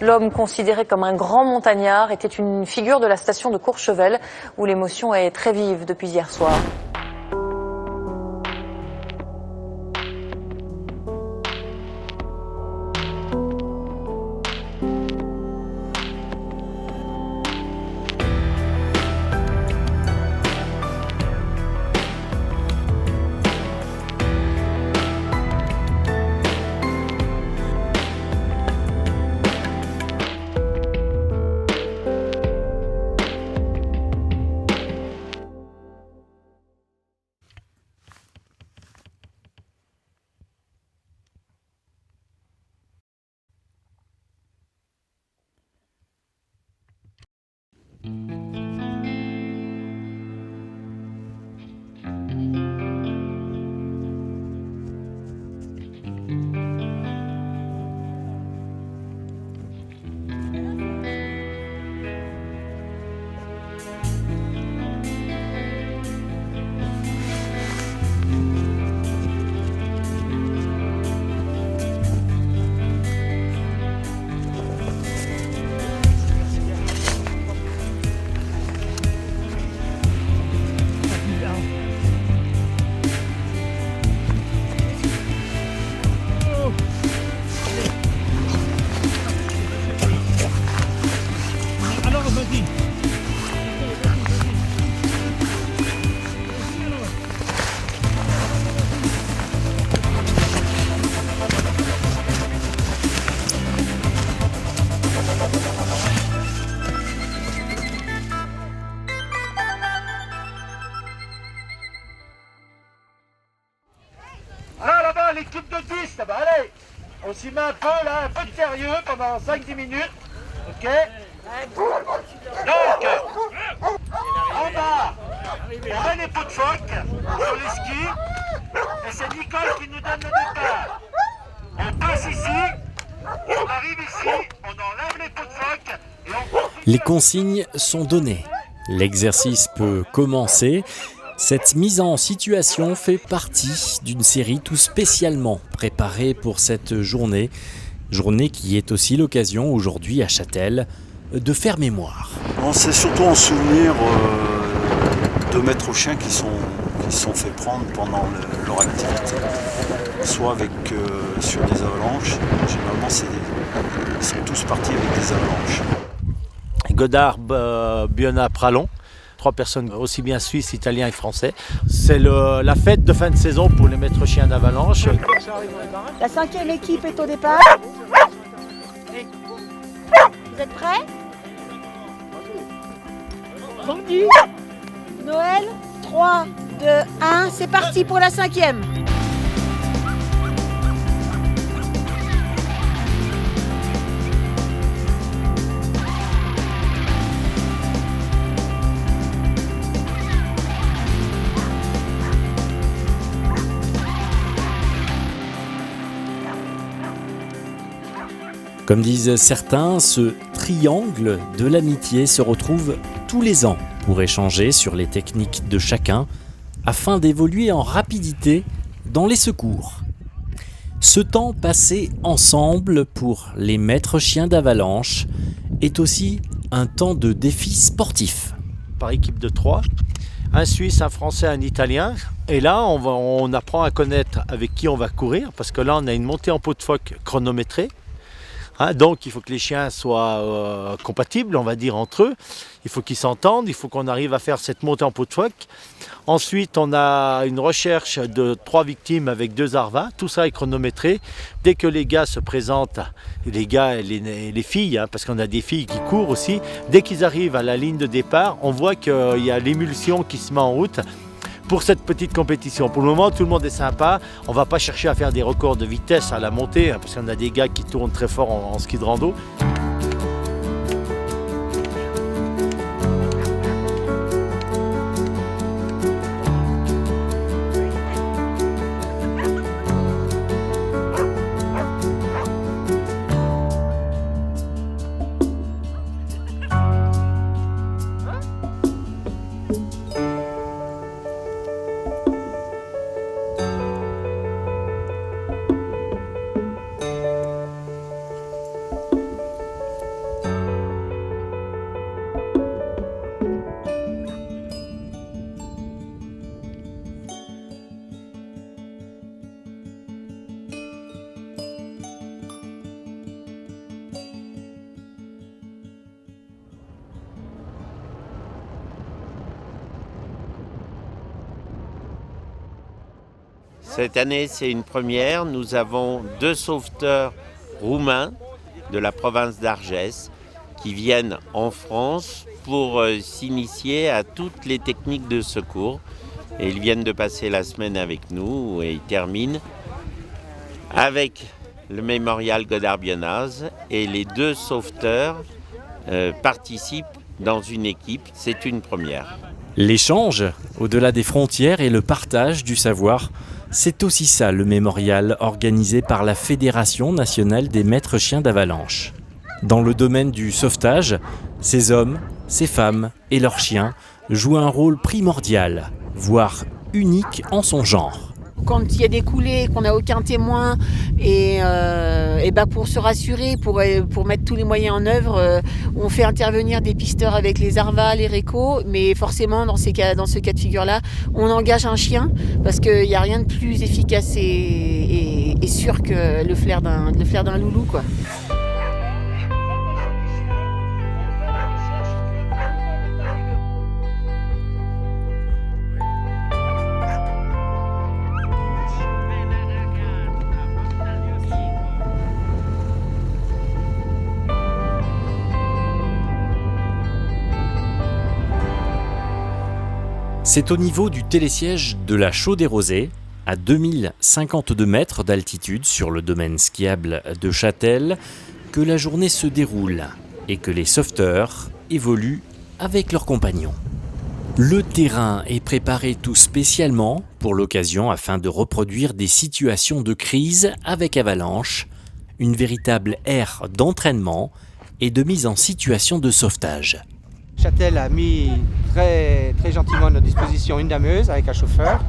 L'homme considéré comme un grand montagnard était une figure de la station de Courchevel où l'émotion est très vive depuis hier soir. L'équipe de 10, là-bas, allez. On s'y met un peu, là, un peu de sérieux pendant 5-10 minutes. Ok. Donc, en bas, on met les pots de phoque sur les skis. Et c'est Nicole qui nous donne le départ. On passe ici, on arrive ici, on enlève les pots de phoque et on continue. Les consignes sont données. L'exercice peut commencer. Cette mise en situation fait partie d'une série tout spécialement préparée pour cette journée qui est aussi l'occasion aujourd'hui à Châtel de faire mémoire. C'est surtout en souvenir de maîtres chiens qui sont fait prendre pendant leur activité, soit sur des avalanches. Généralement, ils sont tous partis avec des avalanches. Godard, Bionna, Pralon. 3 personnes aussi bien suisses, italiens et français. C'est la fête de fin de saison pour les maîtres chiens d'avalanche. La 5e équipe est au départ. Vous êtes prêts? Noël, 3, 2, 1, c'est parti pour la 5e. Comme disent certains, ce triangle de l'amitié se retrouve tous les ans pour échanger sur les techniques de chacun afin d'évoluer en rapidité dans les secours. Ce temps passé ensemble pour les maîtres chiens d'avalanche est aussi un temps de défi sportif. Par équipe de 3, un Suisse, un Français, un Italien. Et là, on apprend à connaître avec qui on va courir parce que là, on a une montée en pot de phoque chronométrée. Donc il faut que les chiens soient compatibles, on va dire, entre eux. Il faut qu'ils s'entendent, il faut qu'on arrive à faire cette montée en pot de phoque. Ensuite, on a une recherche de 3 victimes avec 2 arvas. Tout ça est chronométré. Dès que les gars se présentent, les gars et les filles, parce qu'on a des filles qui courent aussi, dès qu'ils arrivent à la ligne de départ, on voit qu'il y a l'émulsion qui se met en route pour cette petite compétition. Pour le moment, tout le monde est sympa. On ne va pas chercher à faire des records de vitesse à la montée, parce qu'on a des gars qui tournent très fort en ski de rando. Cette année, c'est une première. Nous avons 2 sauveteurs roumains de la province d'Argès qui viennent en France pour s'initier à toutes les techniques de secours. Et ils viennent de passer la semaine avec nous et ils terminent avec le mémorial Godard-Bionnaz. Et les 2 sauveteurs participent dans une équipe. C'est une première. L'échange, au-delà des frontières, et le partage du savoir, c'est aussi ça le mémorial organisé par la Fédération nationale des maîtres chiens d'avalanche. Dans le domaine du sauvetage, ces hommes, ces femmes et leurs chiens jouent un rôle primordial, voire unique en son genre. Quand il y a des coulées, qu'on n'a aucun témoin, et pour se rassurer, pour mettre tous les moyens en œuvre, on fait intervenir des pisteurs avec les ARVA, les RECO, mais forcément dans ce cas de figure-là, on engage un chien, parce qu'il n'y a rien de plus efficace et sûr que le flair d'un loulou, quoi. C'est au niveau du télésiège de la Chaux-des-Rosées, à 2052 mètres d'altitude sur le domaine skiable de Châtel, que la journée se déroule et que les sauveteurs évoluent avec leurs compagnons. Le terrain est préparé tout spécialement pour l'occasion afin de reproduire des situations de crise avec avalanche, une véritable aire d'entraînement et de mise en situation de sauvetage. Châtel a mis très gentiment à notre disposition une dameuse avec un chauffeur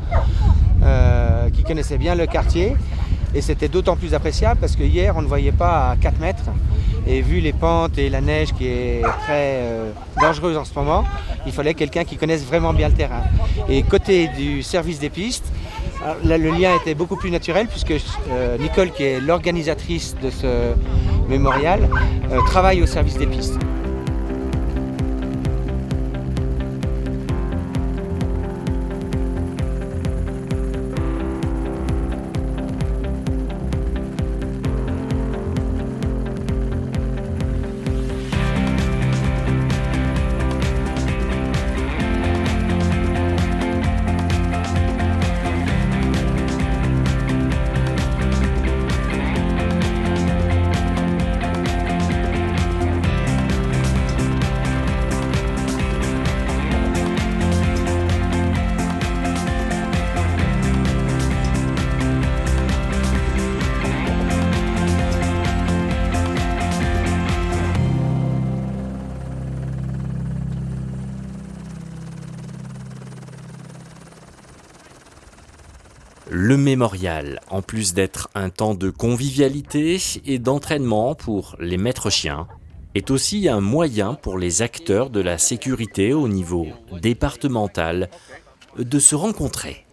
qui connaissait bien le quartier. Et c'était d'autant plus appréciable parce que hier on ne voyait pas à 4 mètres. Et vu les pentes et la neige qui est très dangereuse en ce moment, il fallait quelqu'un qui connaisse vraiment bien le terrain. Et côté du service des pistes, là, le lien était beaucoup plus naturel puisque Nicole, qui est l'organisatrice de ce mémorial, travaille au service des pistes. Le mémorial, en plus d'être un temps de convivialité et d'entraînement pour les maîtres chiens, est aussi un moyen pour les acteurs de la sécurité au niveau départemental de se rencontrer.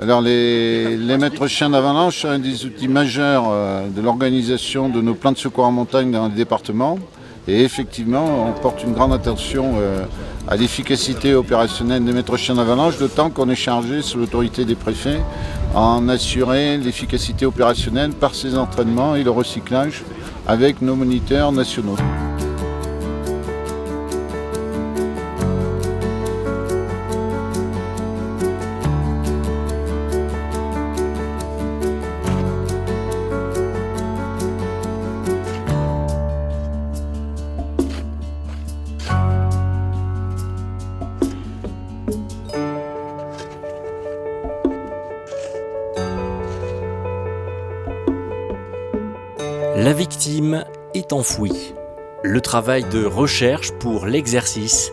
Alors les maîtres chiens d'avalanche sont un des outils majeurs de l'organisation de nos plans de secours en montagne dans le département. Et effectivement, on porte une grande attention à l'efficacité opérationnelle des maîtres chiens d'avalanche, d'autant qu'on est chargé, sous l'autorité des préfets, en assurer l'efficacité opérationnelle par ces entraînements et le recyclage avec nos moniteurs nationaux. La victime est enfouie. Le travail de recherche pour l'exercice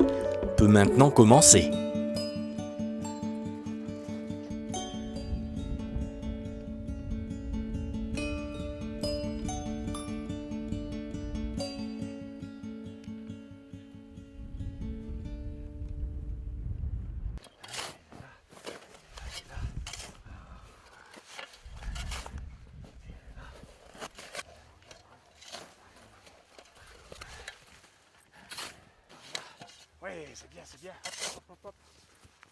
peut maintenant commencer. Oui, c'est bien, c'est bien. Hop, hop, hop, hop.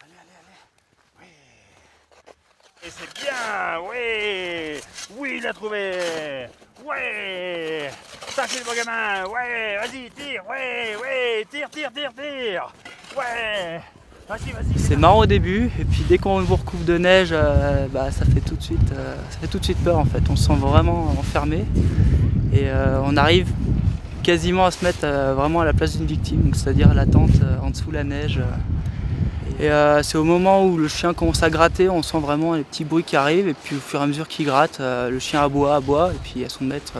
Allez, allez, allez. Oui. Et c'est bien, ouais. Oui, il l'a trouvé. Ouais. Ça c'est le beau gamin. Ouais, vas-y, tire. Ouais, tire. Ouais. Vas-y. C'est marrant au début, et puis dès qu'on vous recouvre de neige, ça fait tout de suite peur en fait. On se sent vraiment enfermé et on arrive quasiment à se mettre vraiment à la place d'une victime, donc c'est-à-dire à la tente en dessous la neige. Et c'est au moment où le chien commence à gratter, on sent vraiment les petits bruits qui arrivent, et puis au fur et à mesure qu'il gratte, le chien aboie, et puis il y a son maître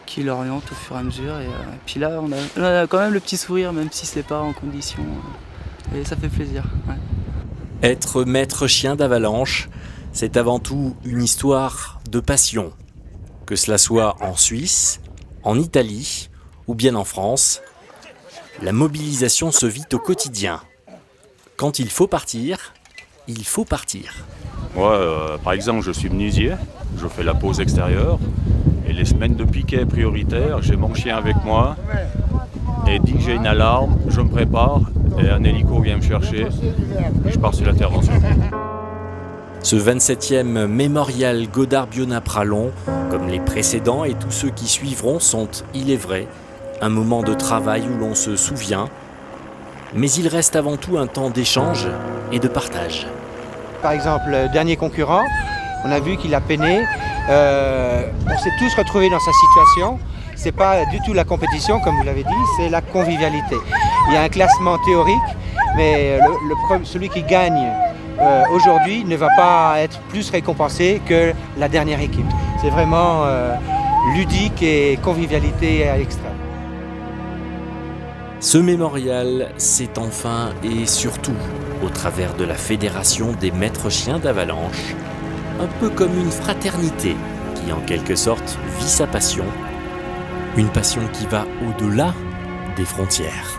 qui l'oriente au fur et à mesure. Et puis là, on a quand même le petit sourire, même si c'est pas en condition, et ça fait plaisir. Ouais. Être maître chien d'avalanche, c'est avant tout une histoire de passion. Que cela soit en Suisse, en Italie ou bien en France, la mobilisation se vit au quotidien. Quand il faut partir, il faut partir. Moi, par exemple, je suis menuisier, je fais la pause extérieure, et les semaines de piquet prioritaires, j'ai mon chien avec moi, et dès que j'ai une alarme, je me prépare, et un hélico vient me chercher, et je pars sur l'intervention. Ce 27e mémorial Godard-Bionnac-Pralon, comme les précédents et tous ceux qui suivront, sont, il est vrai, un moment de travail où l'on se souvient, mais il reste avant tout un temps d'échange et de partage. Par exemple, le dernier concurrent, on a vu qu'il a peiné. On s'est tous retrouvés dans sa situation. C'est pas du tout la compétition, comme vous l'avez dit, c'est la convivialité. Il y a un classement théorique, mais celui qui gagne aujourd'hui ne va pas être plus récompensé que la dernière équipe. C'est vraiment ludique et convivialité à l'extrême. Ce mémorial, c'est enfin et surtout au travers de la Fédération des maîtres chiens d'avalanche, un peu comme une fraternité qui en quelque sorte vit sa passion, une passion qui va au-delà des frontières.